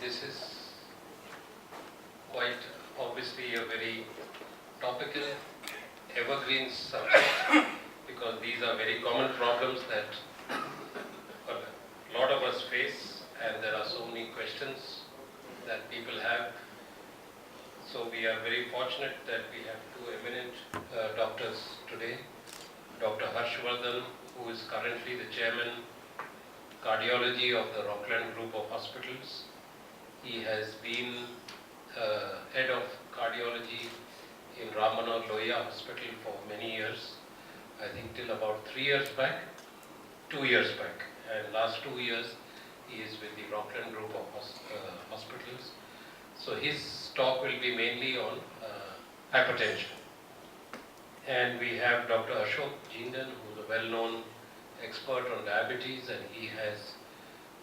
This is quite obviously a very topical, evergreen subject because these are very common problems that a lot of us face, and there are so many questions that people have. So we are very fortunate that we have two eminent doctors today. Dr. Harshvardhan, who is currently the chairman cardiology of the Rockland Group of Hospitals. He has been head of cardiology in Ram Manohar Lohia Hospital for many years. I think till about 3 years back, 2 years back, and last 2 years he is with the Rockland Group of Hospitals. So his talk will be mainly on hypertension. And we have Dr. Ashok Jindal, who is a well-known expert on diabetes, and he has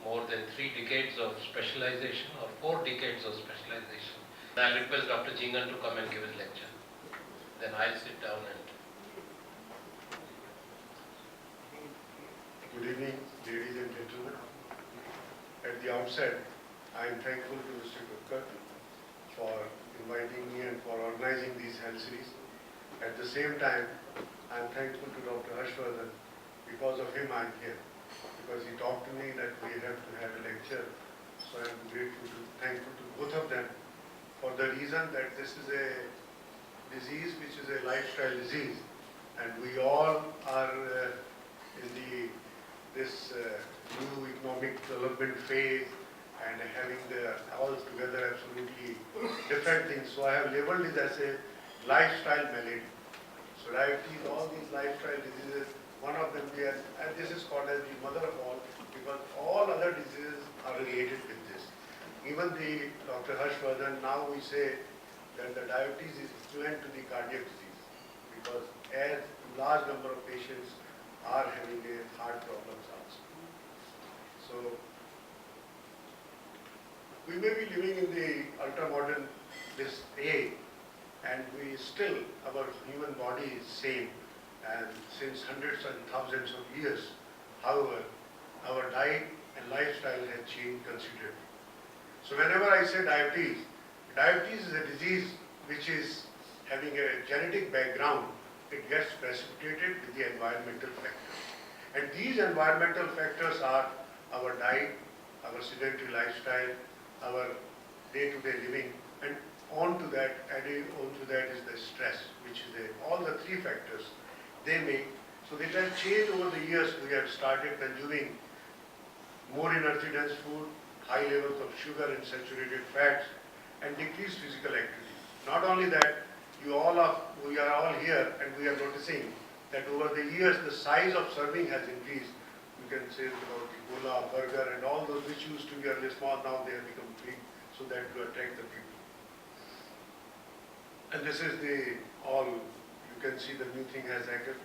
more than 3 decades of specialization or 4 decades of specialization. I'll request Dr. Jindal to come and give his lecture. Then I'll sit down and... Good evening, ladies and gentlemen. At the outset, I am thankful to Mr. Gupta for inviting me and for organizing these health series. At the same time, I am thankful to Dr. Harshvardhan. Because of him I am here. Because he talked to me that we have to have a lecture. So I am thankful to both of them for the reason that this is a disease which is a lifestyle disease, and we all are in this new economic development phase and having all together absolutely different things. So I have labeled it as a lifestyle malady. So diabetes, all these lifestyle diseases, one of them and this is called as the mother of all, because all other diseases are related with this. Even the Dr. Harshvardhan, now we say that the diabetes is equivalent to the cardiac disease, because as large number of patients are having a heart problems also. So we may be living in the ultra-modern this age, and we still, our human body is same, and since hundreds and thousands of years. However, our diet and lifestyle has changed considerably. So whenever I say diabetes, diabetes is a disease which is having a genetic background. It gets precipitated with the environmental factors. And these environmental factors are our diet, our sedentary lifestyle, our day-to-day living, and adding on to that is the stress, which is all the 3 factors they make. So it has changed over the years. We have started consuming more energy-dense food, high levels of sugar and saturated fats, and decreased physical activity. Not only that, we are all here, and we are noticing that over the years the size of serving has increased. You can say about the cola, burger, and all those which used to be really small, now they have become big, so that to attract the people. And this is you can see the new thing has happened.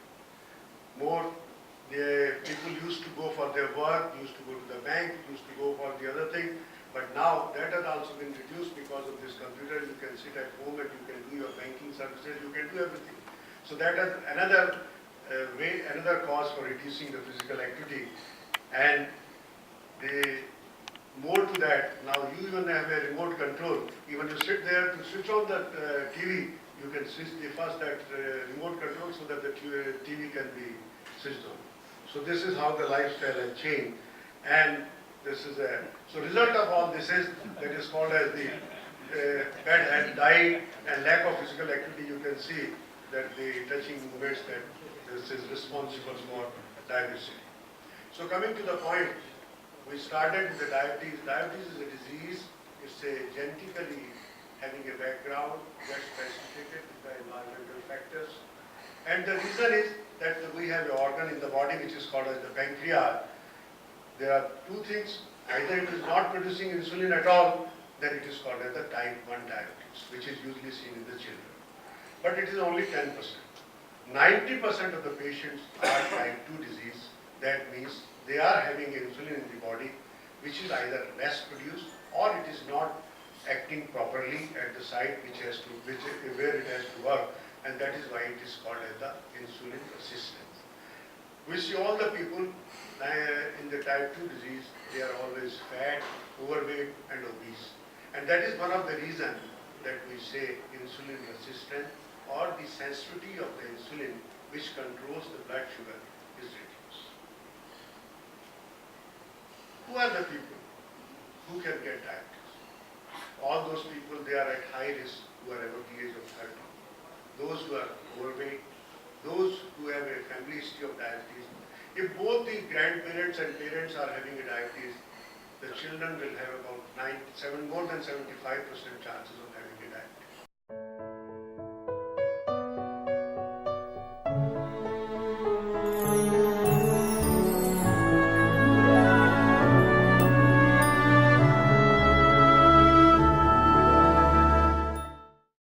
People used to go for their work, used to go to the bank, used to go for the other thing, but now that has also been reduced because of this computer. You can sit at home and you can do your banking services, you can do everything. So that is another another cause for reducing the physical activity. And more to that, now you even have a remote control. Even you sit there to switch on the TV, you can switch that remote control so that the TV can be switched on. So this is how the lifestyle has changed. And this is so result of all this is that is called as the bad diet and lack of physical activity. You can see that the touching movements that this is responsible for diabetes. So coming to the point, we started with the diabetes. Diabetes is a disease. It's genetically having a background that's precipitated with the environmental factors. And the reason is that we have an organ in the body which is called as the pancreas. There are 2 things. Either it is not producing insulin at all, then it is called as the type 1 diabetes, which is usually seen in the children. But it is only 10%. 90% of the patients are type 2 disease. That means they are having insulin in the body, which is either less produced or it is not acting properly at the site where it has to work, and that is why it is called as the insulin resistance. We see all the people in the type 2 disease, they are always fat, overweight and obese. And that is one of the reasons that we say insulin resistant or the sensitivity of the insulin which controls the blood sugar is reduced. Who are the people who can get diabetes? All those people, they are at high risk who are above the age of 30. Those who are overweight, those who have a family history of diabetes. If both the grandparents and parents are having a diabetes, the children will have about more than 75% chances of having